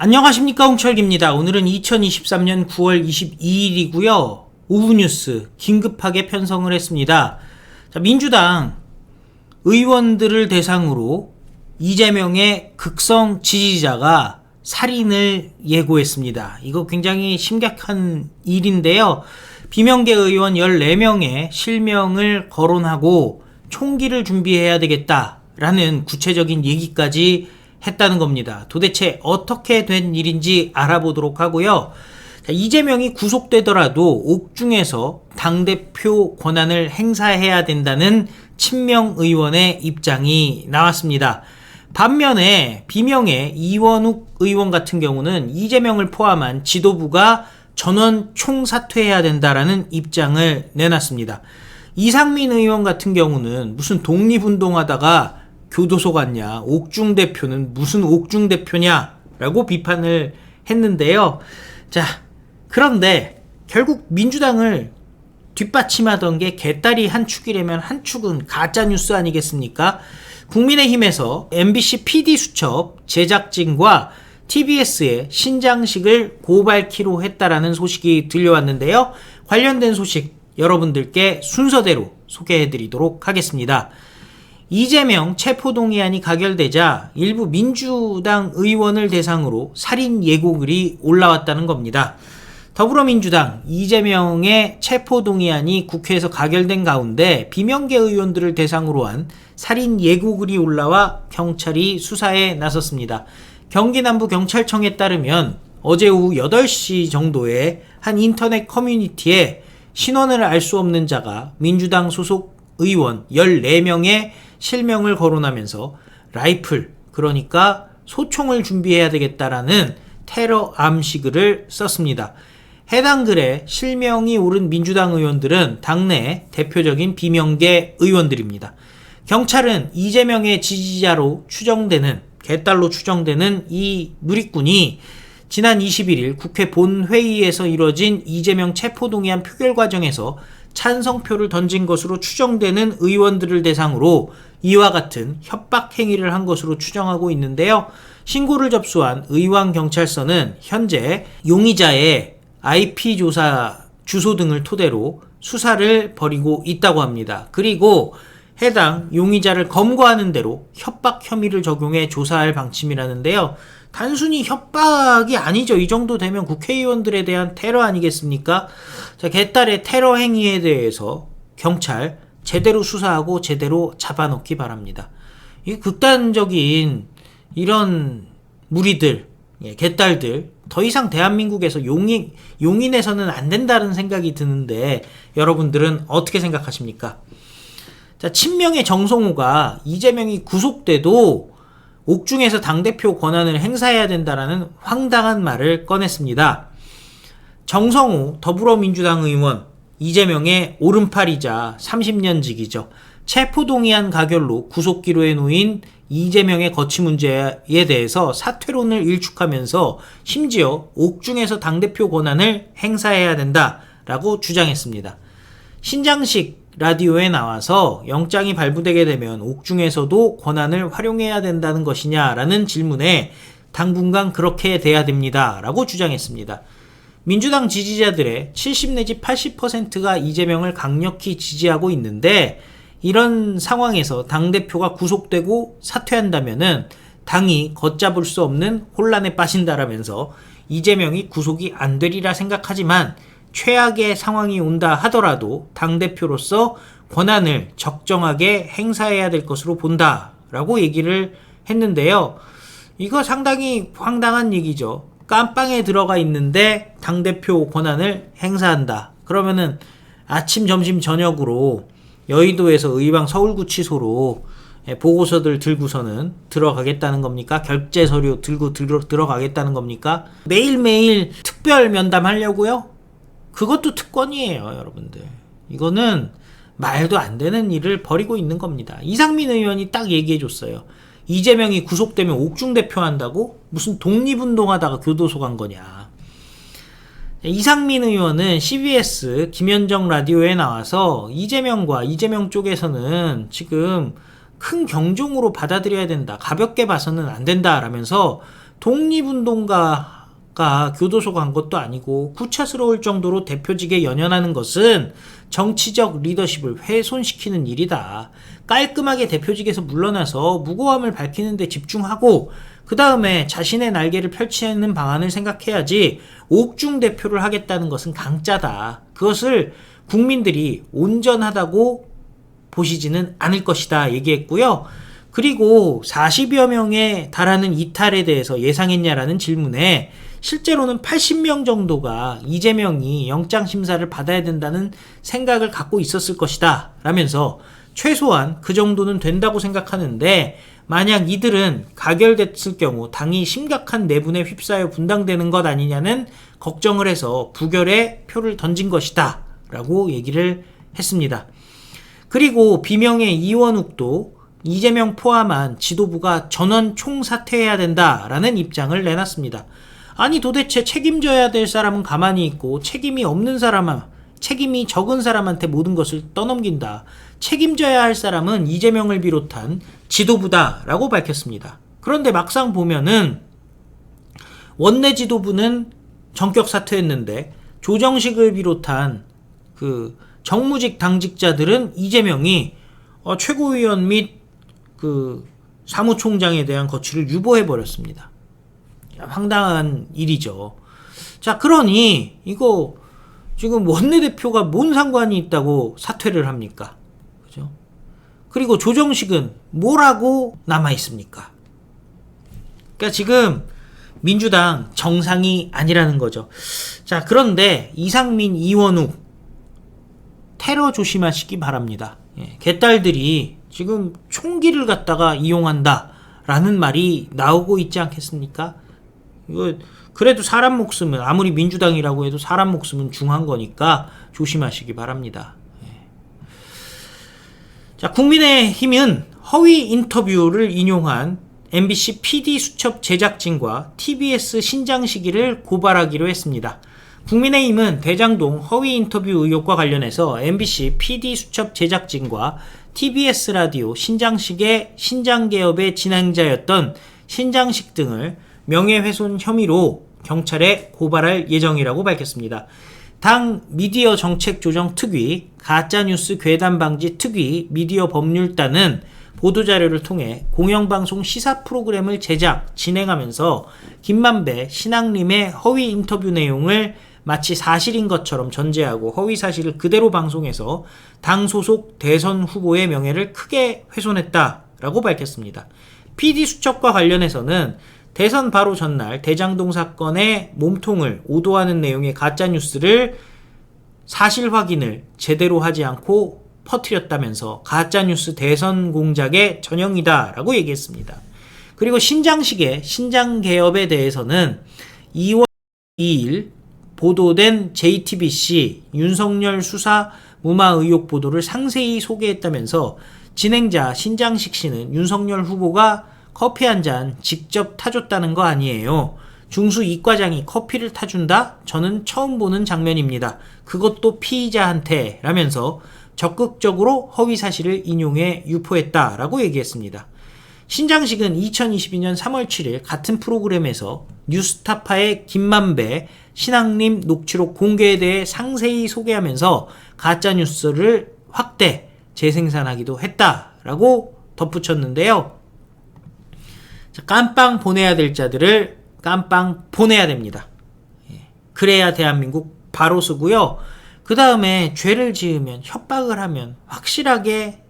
안녕하십니까, 홍철기입니다. 오늘은 2023년 9월 22일이고요. 오후 뉴스 긴급하게 편성을 했습니다. 자, 민주당 의원들을 대상으로 이재명의 극성 지지자가 살인을 예고했습니다. 이거 굉장히 심각한 일인데요. 비명계 의원 14명의 실명을 거론하고 총기를 준비해야 되겠다라는 구체적인 얘기까지 했다는 겁니다. 도대체 어떻게 된 일인지 알아보도록 하고요. 자, 이재명이 구속되더라도 옥중에서 당대표 권한을 행사해야 된다는 친명 의원의 입장이 나왔습니다. 반면에 비명의 이원욱 의원 같은 경우는 이재명을 포함한 지도부가 전원 총사퇴해야 된다라는 입장을 내놨습니다. 이상민 의원 같은 경우는 무슨 독립운동하다가 교도소 갔냐, 옥중 대표는 무슨 옥중 대표냐 라고 비판을 했는데요. 자, 그런데 결국 민주당을 뒷받침하던 게 개딸이 한 축이라면 한 축은 가짜뉴스 아니겠습니까? 국민의힘에서 MBC PD수첩 제작진과 TBS의 신장식을 고발키로 했다라는 소식이 들려왔는데요. 관련된 소식 여러분들께 순서대로 소개해드리도록 하겠습니다. 이재명 체포동의안이 가결되자 일부 민주당 의원을 대상으로 살인 예고글이 올라왔다는 겁니다. 더불어민주당 이재명의 체포동의안이 국회에서 가결된 가운데 비명계 의원들을 대상으로 한 살인 예고글이 올라와 경찰이 수사에 나섰습니다. 경기 남부경찰청에 따르면 어제 오후 8시 정도에 한 인터넷 커뮤니티에 신원을 알 수 없는 자가 민주당 소속 의원 14명의 실명을 거론하면서 라이플, 그러니까 소총을 준비해야 되겠다라는 테러 암시글을 썼습니다. 해당 글에 실명이 오른 민주당 의원들은 당내 대표적인 비명계 의원들입니다. 경찰은 이재명의 지지자로 추정되는, 개딸로 추정되는 이 누리꾼이 지난 21일 국회 본회의에서 이뤄진 이재명 체포동의안 표결 과정에서 찬성표를 던진 것으로 추정되는 의원들을 대상으로 이와 같은 협박 행위를 한 것으로 추정하고 있는데요. 신고를 접수한 의왕경찰서는 현재 용의자의 IP 조사 주소 등을 토대로 수사를 벌이고 있다고 합니다. 그리고 해당 용의자를 검거하는 대로 협박 혐의를 적용해 조사할 방침이라는데요. 단순히 협박이 아니죠. 이 정도 되면 국회의원들에 대한 테러 아니겠습니까? 자, 개딸의 테러 행위에 대해서 경찰 제대로 수사하고 제대로 잡아놓기 바랍니다. 이 극단적인 이런 무리들, 개딸들 더 이상 대한민국에서 용인해서는 안 된다는 생각이 드는데 여러분들은 어떻게 생각하십니까? 자, 친명의 정성호가 이재명이 구속돼도 옥중에서 당대표 권한을 행사해야 된다라는 황당한 말을 꺼냈습니다. 정성호 더불어민주당 의원, 이재명의 오른팔이자 30년직이죠. 체포동의안 가결로 구속기로에 놓인 이재명의 거취 문제에 대해서 사퇴론을 일축하면서 심지어 옥중에서 당대표 권한을 행사해야 된다라고 주장했습니다. 신장식 라디오에 나와서 영장이 발부되게 되면 옥중에서도 권한을 활용해야 된다는 것이냐라는 질문에 당분간 그렇게 돼야 됩니다 라고 주장했습니다. 민주당 지지자들의 70 내지 80%가 이재명을 강력히 지지하고 있는데 이런 상황에서 당대표가 구속되고 사퇴한다면은 당이 걷잡을 수 없는 혼란에 빠진다라면서 이재명이 구속이 안 되리라 생각하지만 최악의 상황이 온다 하더라도 당대표로서 권한을 적정하게 행사해야 될 것으로 본다라고 얘기를 했는데요. 이거 상당히 황당한 얘기죠. 깜빵에 들어가 있는데 당대표 권한을 행사한다. 그러면은 아침, 점심, 저녁으로 여의도에서 의왕 서울구치소로 보고서들 들고서는 들어가겠다는 겁니까? 결제 서류 들고 들어가겠다는 겁니까? 매일매일 특별 면담 하려고요? 그것도 특권이에요, 여러분들. 이거는 말도 안 되는 일을 벌이고 있는 겁니다. 이상민 의원이 딱 얘기해줬어요. 이재명이 구속되면 옥중 대표한다고? 무슨 독립운동하다가 교도소 간 거냐. 이상민 의원은 CBS 김현정 라디오에 나와서 이재명과 이재명 쪽에서는 지금 큰 경종으로 받아들여야 된다. 가볍게 봐서는 안 된다라면서 독립운동가가 교도소 간 것도 아니고 구차스러울 정도로 대표직에 연연하는 것은 정치적 리더십을 훼손시키는 일이다. 깔끔하게 대표직에서 물러나서 무고함을 밝히는 데 집중하고 그 다음에 자신의 날개를 펼치는 방안을 생각해야지 옥중 대표를 하겠다는 것은 강짜다. 그것을 국민들이 온전하다고 보시지는 않을 것이다 얘기했고요. 그리고 40여 명에 달하는 이탈에 대해서 예상했냐라는 질문에 실제로는 80명 정도가 이재명이 영장심사를 받아야 된다는 생각을 갖고 있었을 것이다 라면서 최소한 그 정도는 된다고 생각하는데 만약 이들은 가결됐을 경우 당이 심각한 내분에 휩싸여 분당되는 것 아니냐는 걱정을 해서 부결에 표를 던진 것이다 라고 얘기를 했습니다. 그리고 비명의 이원욱도 이재명 포함한 지도부가 전원 총사퇴해야 된다라는 입장을 내놨습니다. 아니 도대체 책임져야 될 사람은 가만히 있고 책임이 적은 사람한테 모든 것을 떠넘긴다. 책임져야 할 사람은 이재명을 비롯한 지도부다라고 밝혔습니다. 그런데 막상 보면은 원내 지도부는 전격 사퇴했는데 조정식을 비롯한 그 정무직 당직자들은 이재명이 최고위원 및 그 사무총장에 대한 거취를 유보해 버렸습니다. 황당한 일이죠. 자, 그러니 이거 지금 원내대표가 뭔 상관이 있다고 사퇴를 합니까? 그죠? 그리고 조정식은 뭐라고 남아 있습니까? 그러니까 지금 민주당 정상이 아니라는 거죠. 자, 그런데 이상민, 이원욱 테러 조심하시기 바랍니다. 개딸들이 지금 총기를 갖다가 이용한다라는 말이 나오고 있지 않겠습니까? 이거 그래도 사람 목숨은 아무리 민주당이라고 해도 사람 목숨은 중한 거니까 조심하시기 바랍니다. 자, 국민의힘은 허위 인터뷰를 인용한 MBC PD 수첩 제작진과 TBS 신장시기를 고발하기로 했습니다. 국민의힘은 대장동 허위 인터뷰 의혹과 관련해서 MBC PD 수첩 제작진과 TBS 라디오 신장식의 신장개업의 진행자였던 신장식 등을 명예훼손 혐의로 경찰에 고발할 예정이라고 밝혔습니다. 당 미디어 정책조정 특위, 가짜뉴스 괴담 방지 특위, 미디어 법률단은 보도자료를 통해 공영방송 시사 프로그램을 제작, 진행하면서 김만배, 신앙림의 허위 인터뷰 내용을 마치 사실인 것처럼 전제하고 허위 사실을 그대로 방송해서 당 소속 대선 후보의 명예를 크게 훼손했다라고 밝혔습니다. PD수첩과 관련해서는 대선 바로 전날 대장동 사건의 몸통을 오도하는 내용의 가짜뉴스를 사실 확인을 제대로 하지 않고 퍼뜨렸다면서 가짜뉴스 대선 공작의 전형이다라고 얘기했습니다. 그리고 신장식의 신장개업에 대해서는 2월 2일 보도된 JTBC 윤석열 수사 무마 의혹 보도를 상세히 소개했다면서 진행자 신장식 씨는 윤석열 후보가 커피 한 잔 직접 타줬다는 거 아니에요. 중수 이과장이 커피를 타준다? 저는 처음 보는 장면입니다. 그것도 피의자한테 라면서 적극적으로 허위 사실을 인용해 유포했다라고 얘기했습니다. 신장식은 2022년 3월 7일 같은 프로그램에서 뉴스타파의 김만배, 신앙림 녹취록 공개에 대해 상세히 소개하면서 가짜뉴스를 확대, 재생산하기도 했다라고 덧붙였는데요. 자, 깜빵 보내야 될 자들을 깜빵 보내야 됩니다. 그래야 대한민국 바로 서고요. 그 다음에 죄를 지으면, 협박을 하면 확실하게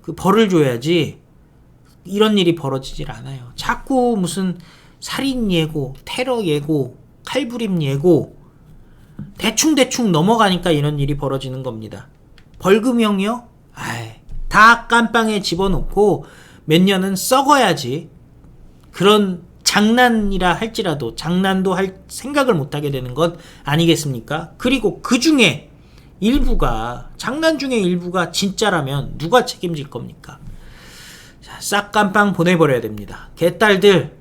그 벌을 줘야지 이런 일이 벌어지질 않아요. 자꾸 무슨 살인 예고, 테러 예고, 칼부림 예고 대충 넘어가니까 이런 일이 벌어지는 겁니다. 벌금형이요? 다 깜빵에 집어넣고 몇 년은 썩어야지 그런 장난이라 할지라도 장난도 할 생각을 못하게 되는 것 아니겠습니까? 그리고 그 중에 일부가, 장난 중에 일부가 진짜라면 누가 책임질 겁니까? 자, 싹 깜빵 보내버려야 됩니다. 개딸들,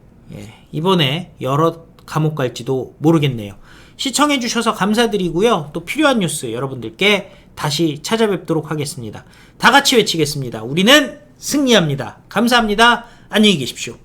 이번에 여러 감옥 갈지도 모르겠네요. 시청해주셔서 감사드리고요. 또 필요한 뉴스 여러분들께 다시 찾아뵙도록 하겠습니다. 다 같이 외치겠습니다. 우리는 승리합니다. 감사합니다. 안녕히 계십시오.